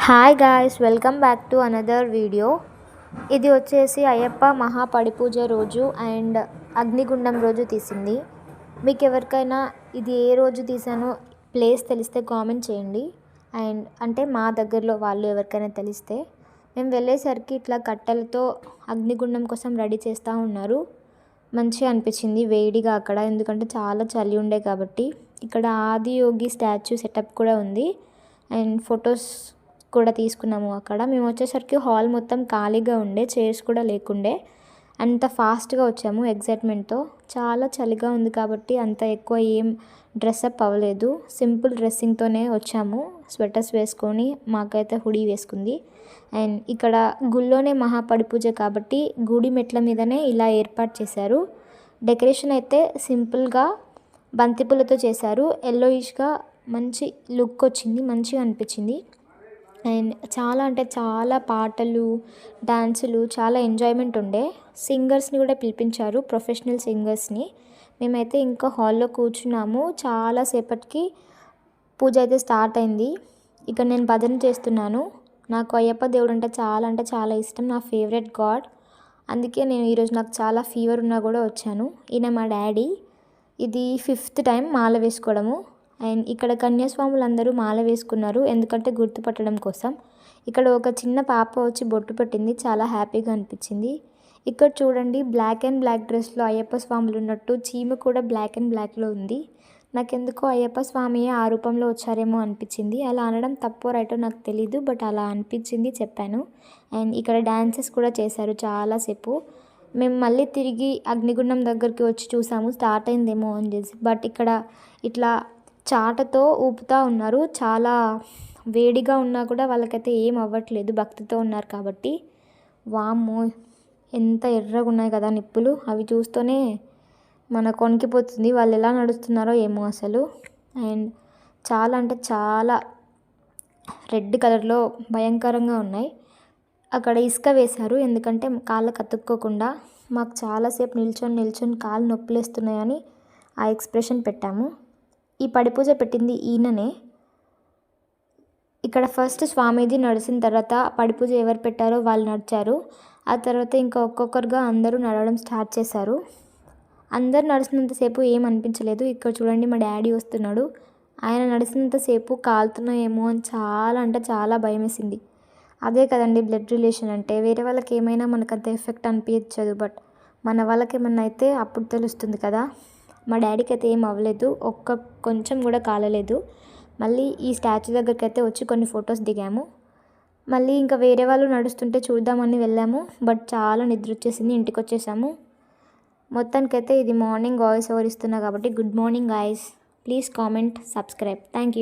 Hi guys, welcome back to another video. ఇది వచ్చేసి అయ్యప్ప మహాపడిపూజ రోజు అండ్ అగ్నిగుండం రోజు తీసింది. మీకు ఎవరికైనా ఇది ఏ రోజు తీసానో ప్లేస్ తెలిస్తే కామెంట్ చేయండి. అండ్ అంటే మా దగ్గరలో వాళ్ళు ఎవరికైనా తెలిస్తే. మేము వెళ్ళేసరికి ఇట్లా కట్టెలతో అగ్నిగుండం కోసం రెడీ చేస్తూ ఉన్నారు. మంచిగా అనిపించింది వేడిగా అక్కడ, ఎందుకంటే చాలా చలి ఉండే కాబట్టి. ఇక్కడ ఆదియోగి స్టాచ్యూ సెటప్ కూడా ఉంది అండ్ ఫొటోస్ కూడా తీసుకున్నాము అక్కడ. మేము వచ్చేసరికి హాల్ మొత్తం ఖాళీగా ఉండే, చైర్స్ కూడా లేకుండే. అంత ఫాస్ట్గా వచ్చాము ఎగ్జైట్మెంట్తో. చాలా చలిగా ఉంది కాబట్టి అంత ఎక్కువ ఏం డ్రెస్అప్ అవ్వలేదు, సింపుల్ డ్రెస్సింగ్తోనే వచ్చాము. స్వెటర్స్ వేసుకొని, మాకైతే హుడీ వేసుకుంది. అండ్ ఇక్కడ గుళ్ళోనే మహాపడిపూజ కాబట్టి గుడి మెట్ల మీదనే ఇలా ఏర్పాటు చేశారు. డెకరేషన్ అయితే సింపుల్గా బంతిపూలతో చేశారు. ఎల్లోయిష్గా మంచి లుక్ వచ్చింది, మంచిగా అనిపించింది. అండ్ చాలా అంటే చాలా పాటలు, డాన్సులు, చాలా ఎంజాయ్మెంట్ ఉండే. సింగర్స్ని కూడా పిలిపించారు, ప్రొఫెషనల్ సింగర్స్ని. మేమైతే ఇంకా హాల్లో కూర్చున్నాము. చాలాసేపటికి పూజ అయితే స్టార్ట్ అయింది. ఇక్కడ నేను భజన చేస్తున్నాను. నాకు అయ్యప్ప దేవుడు అంటే చాలా ఇష్టం, నా ఫేవరెట్ గాడ్. అందుకే నేను ఈరోజు నాకు చాలా ఫీవర్ ఉన్నా కూడా వచ్చాను. ఈయన మా డాడీ. ఇది 5th టైం మాల వేసుకోవడము. అండ్ ఇక్కడ కన్యాస్వాములు అందరూ మాల వేసుకున్నారు, ఎందుకంటే గుర్తుపట్టడం కోసం. ఇక్కడ ఒక చిన్న పాప వచ్చి బొట్టు పెట్టింది, చాలా హ్యాపీగా అనిపించింది. ఇక్కడ చూడండి, బ్లాక్ అండ్ బ్లాక్ డ్రెస్లో అయ్యప్ప స్వాములు ఉన్నట్టు చీమ కూడా బ్లాక్ అండ్ బ్లాక్లో ఉంది. నాకెందుకో అయ్యప్ప స్వామియే ఆ రూపంలో వచ్చారేమో అనిపించింది. అలా అనడం తప్పో రైటో నాకు తెలీదు, బట్ అలా అనిపించింది, చెప్పాను. అండ్ ఇక్కడ డ్యాన్సెస్ కూడా చేశారు చాలాసేపు. మేము మళ్ళీ తిరిగి అగ్నిగుండం దగ్గరికి వచ్చి చూసాము, స్టార్ట్ అయిందేమో అని చేసి. బట్ ఇక్కడ ఇట్లా చాటతో ఊపుతూ ఉన్నారు. చాలా వేడిగా ఉన్నా కూడా వాళ్ళకైతే ఏం అవ్వట్లేదు, భక్తితో ఉన్నారు కాబట్టి. వామ్మో, ఎంత ఎర్రగా ఉన్నాయి కదా నిప్పులు. అవి చూస్తూనే మన కొనికిపోతుంది, వాళ్ళు ఎలా నడుస్తున్నారో ఏమో అసలు. అండ్ చాలా అంటే చాలా రెడ్ కలర్లో భయంకరంగా ఉన్నాయి. అక్కడ ఇసుక వేశారు, ఎందుకంటే కాళ్ళకు అతుక్కోకుండా. మాకు చాలాసేపు నిల్చొని కాళ్ళు నొప్పులేస్తున్నాయని ఆ ఎక్స్ప్రెషన్ పెట్టాము. ఈ పడిపూజ పెట్టింది ఈయననే. ఇక్కడ ఫస్ట్ స్వామీజీ నడిచిన తర్వాత పడిపూజ ఎవరు పెట్టారో వాళ్ళు నడిచారు. ఆ తర్వాత ఇంకా ఒక్కొక్కరుగా అందరూ నడవడం స్టార్ట్ చేశారు. అందరు నడిచినంతసేపు ఏం అనిపించలేదు. ఇక్కడ చూడండి, మా డాడీ వస్తున్నాడు. ఆయన నడిచినంతసేపు కాలుతున్నాయేమో అని చాలా అంటే చాలా భయం వేసింది. అదే కదండి బ్లడ్ రిలేషన్ అంటే. వేరే వాళ్ళకి ఏమైనా మనకు అంత ఎఫెక్ట్ అనిపించదు, బట్ మన వాళ్ళకి ఏమన్నా అయితే అప్పుడు తెలుస్తుంది కదా. మా డాడీకి అయితే ఏం అవ్వలేదు, కొంచెం కూడా కాలలేదు. మళ్ళీ ఈ స్టాచ్యూ దగ్గరికి అయితే వచ్చి కొన్ని ఫొటోస్ దిగాము. మళ్ళీ ఇంకా వేరే వాళ్ళు నడుస్తుంటే చూద్దామని వెళ్ళాము, బట్ చాలా నిద్ర వచ్చేసింది, ఇంటికి వచ్చేసాము. మొత్తానికైతే ఇది మార్నింగ్ వాయిస్ ఓవర్ ఇస్తున్నా కాబట్టి good morning guys. Please comment, subscribe. Thank you.